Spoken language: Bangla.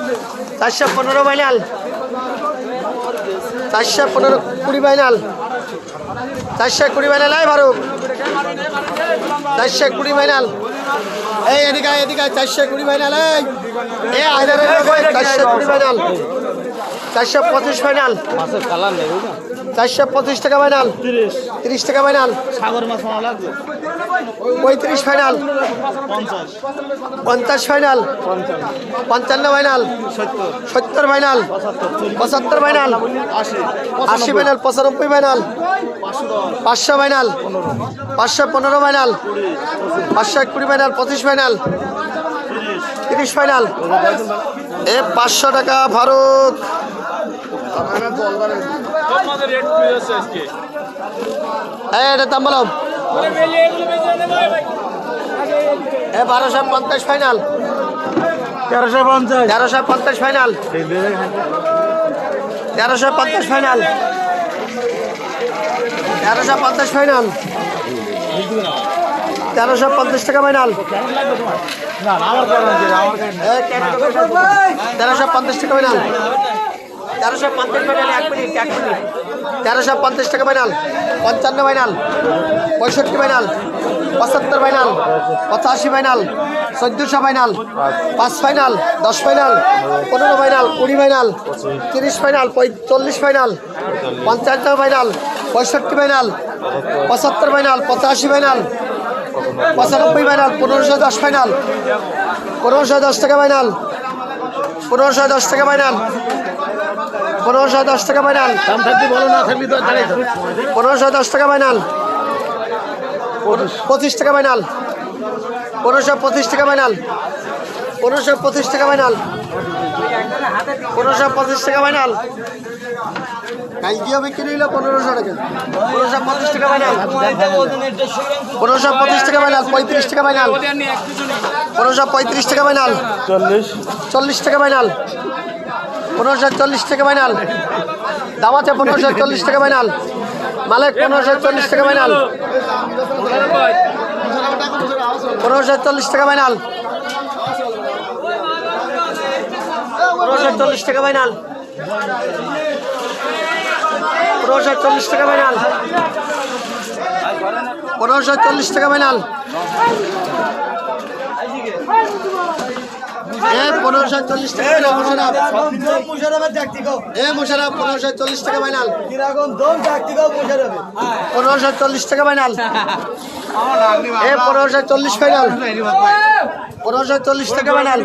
415 ফাইনাল 415 20 ফাইনাল 420 ফাইনাল এই ফারুক 420 ফাইনাল এই এদিকে 420 ফাইনাল এই হায়দারের 420 ফাইনাল 425 ফাইনাল 425 টাকা ফাইনাল 30 টাকা ফাইনাল সাগর মাছ মারা লাগবে 35 final 50 final 55 final 70 final 75 final 80 final 95 final 500 final 515 final 520 final 25 final 30 final 500 টাকা ফারুক এটার দাম বলো 1250 ফাইনাল 1350 ফাইনাল 1350 ফাইনাল 1350 ফাইনাল 1350 টাকা ফাইনাল 1350 টাকা ফাইনাল 1350 ফাইনাল 1 মিনিট 1350 টাকা final 55 final 65 final 75 final 85 final 1400 final 5 final 10 final 15 final 20 final 30 final 40 final 55 final 65 final 75 final 85 final 95 final 1510 final 1510 টাকা ফাইনাল 1510 টাকা ফাইনাল 1510 টাকা ফাইনাল দাম থাকতে বলো না থাকলে তো জানাই তো 1510 টাকা ফাইনাল 25 টাকা ফাইনাল 1525 টাকা ফাইনাল 1525 টাকা ফাইনাল 1525 টাকা ফাইনাল কালকে বিক্রি হইলো 1500 টাকা 1525 টাকা ফাইনাল 1525 টাকা ফাইনাল 35 টাকা ফাইনাল 1535 টাকা ফাইনাল 40 টাকা ফাইনাল 1540 টাকা ফাইনাল দাম আছে 1540 টাকা ফাইনাল মালিক 1540 টাকা ফাইনাল 1540 টাকা ফাইনাল 1540 টাকা ফাইনাল 1540 টাকা ফাইনাল 1540 টাকা ফাইনাল 1540 টাকা ফাইনাল মোশাররফ 1540 টাকা ফাইনাল 1540 টাকা ফাইনাল 1540 ফাইনাল 1540 টাকা ফাইনাল